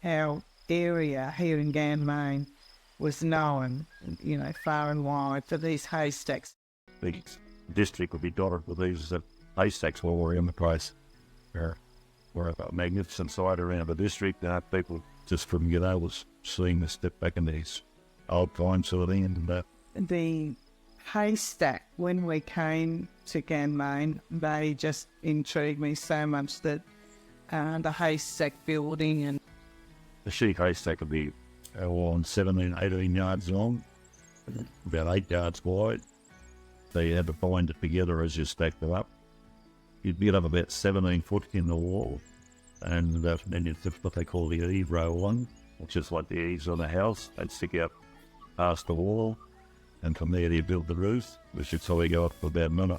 our area here in Ganmain was known, far and wide for these haystacks. The district would be dotted with these haystacks all around the place. We're a magnificent sight around the district. People just couldn't get over seeing the step back in these old times sort of thing. And the haystack, when we came to Ganmain, they just intrigued me so much that the haystack building and the sheaf haystack would be on 17, 18 yards long, about 8 yards wide. So you had to bind it together as you stacked them up. You'd get up about 17 foot in the wall, and then you'd have what they call the eave row one, which is like the eaves on a house. They'd stick out past the wall, and from there you build the roof, which would probably go up for about another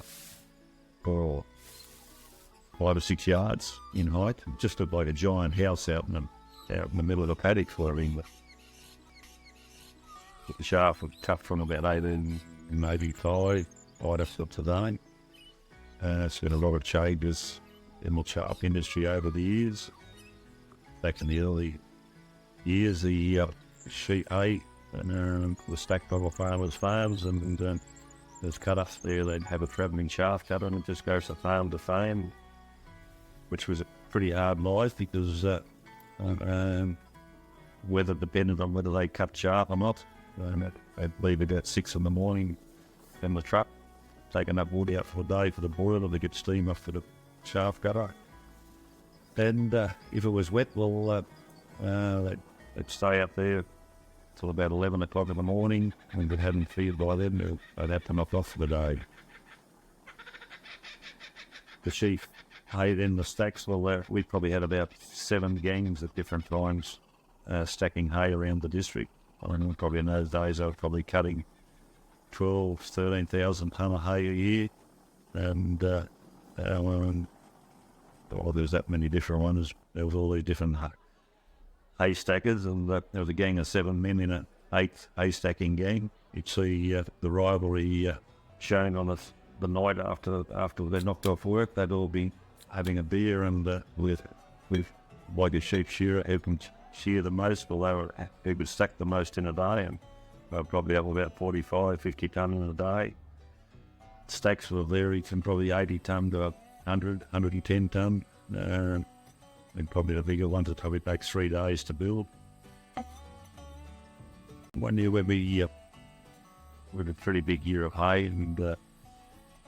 5 or 6 yards in height. Just looked like a giant house out in the middle of a paddock for everything. The shaft was cut from about 18, maybe 5, right up to today. It's been a lot of changes in the chaff industry over the years. Back in the early years, the sheep hay was stacked on the farmers' farms, and there's cut-offs there. They'd have a travelling shaft cutter, and it just goes from farm to farm, which was a pretty hard life because weather depended on whether they cut chaff or not. They'd leave about 6 in the morning in the truck, taking up wood out for the day for the boiler to get steam off for the shaft cutter. And if it was wet, well, they'd stay up there till about 11 o'clock in the morning, and if it hadn't cleared by then, they'd have to knock off for the day. The sheaf hay in the stacks, well, we probably had about 7 gangs at different times stacking hay around the district. Probably in those days I was probably cutting 12,000, 13,000 tonne of hay a year, and there was that many different ones. There was all these different hay stackers, and there was a gang of 7 men in an 8th hay stacking gang. You'd see the rivalry shown on the night after they knocked off work. They'd all be having a beer and with like a sheep shearer who can shear the most, although who could stack the most in a day, and probably up about 45, 50 tonne in a day. Stacks will vary from probably 80 tonne to 100, 110 tonne, and probably the bigger ones it probably takes 3 days to build. One year when we had a pretty big year of hay, and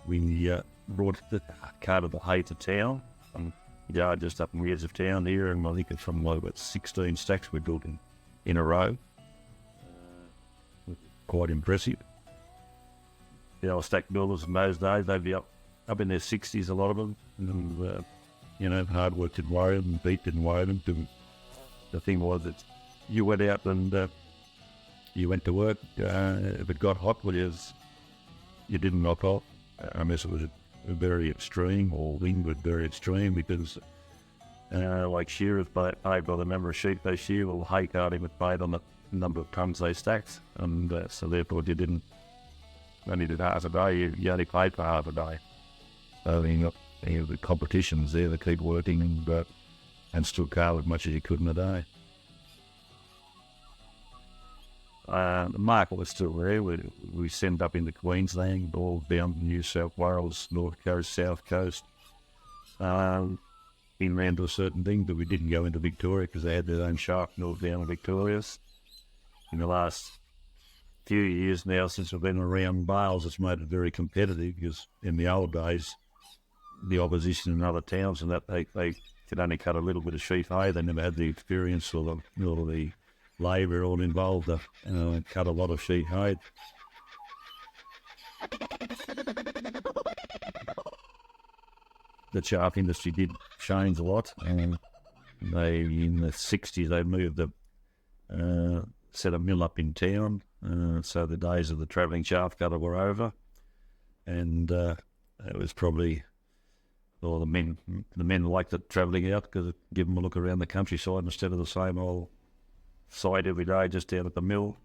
we brought the cart of the hay to town, and yard just up in the edge of town here, and I think it's from like about 16 stacks we built in a row. Quite impressive. The old stack builders in those days, they'd be up in their 60s, a lot of them, and hard work didn't worry them, beat didn't worry them. The thing was that you went out and you went to work. If it got hot, well, you didn't knock off unless it was very extreme, or wind was very extreme, because like shearers paid by the number of sheep they shear, well, hay carting was paid on the number of tonnes they stacked, and so therefore you only did half a day, you only paid for half a day. So the competitions there to keep working and still carve as much as you could in a day. The market was still there. We sent up into Queensland, all down New South Wales, North Coast, South Coast, in round to a certain thing, but we didn't go into Victoria because they had their own shaft mill down in Victoria. In the last few years now, since we've been around bales, it's made it very competitive, because in the old days, the opposition in other towns and that they could only cut a little bit of sheaf hay. They never had the experience or the labour all involved to cut a lot of sheep hay. The chaff industry did change a lot, and in the 60s they moved set a mill up in town, so the days of the travelling chaff cutter were over, and it was probably, or the men liked it travelling out because it gave them a look around the countryside instead of the same old site every day just down at the mill.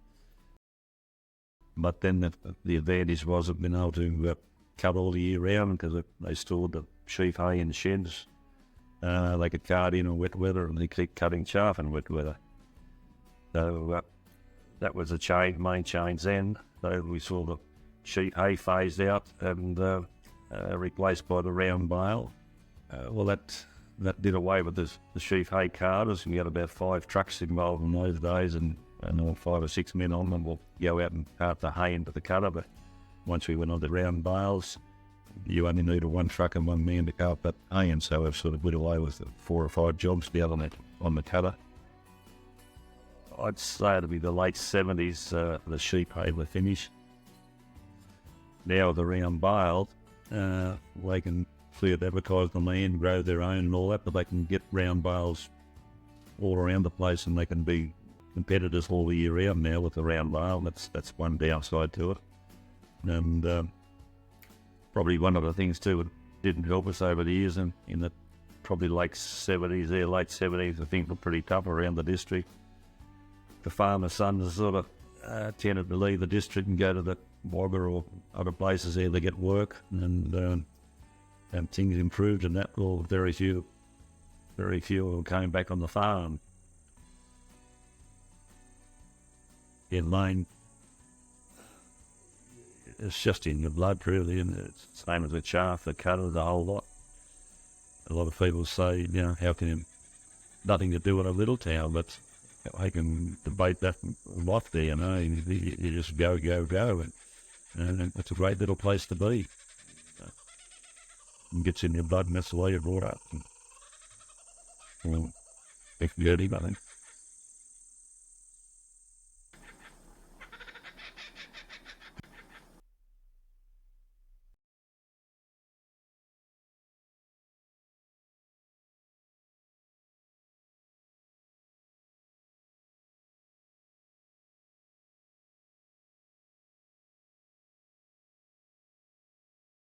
But then the advantage was of being able to cut all the year round, because they stored the sheaf hay in the sheds They could cart in wet weather, and they keep cutting chaff in wet weather. So that was the main change then. So we saw the sheet hay phased out and replaced by the round bale. Well, that did away with the sheaf hay carters, and we had about 5 trucks involved in those days, and 5 or 6 men on them will go out and cart the hay into the cutter. But once we went on the round bales, you only needed 1 truck and 1 man to cart that hay, and so we've sort of went away with 4 or 5 jobs down on the cutter. I'd say it'd be the late 70s, the sheep hay were finished. Now with the round bale, they can clear advertise the land, grow their own and all that, but they can get round bales all around the place, and they can be competitors all the year round now with the round bale. That's one downside to it. And probably one of the things too, it didn't help us over the years, in that probably late 70s, I think were pretty tough around the district. The farmer's sons sort of tended to leave the district and go to the Wagga or other places there to get work, and things improved, and that, well, very few came back on the farm. Ganmain, it's just in the blood really, and it's the same as the chaff, the cutter, the whole lot. A lot of people say, how can you, nothing to do in a little town, but I can debate that a lot there, you just go, and it's a great little place to be. It gets in your blood, and that's the way you're brought up. Well, it's good, I think.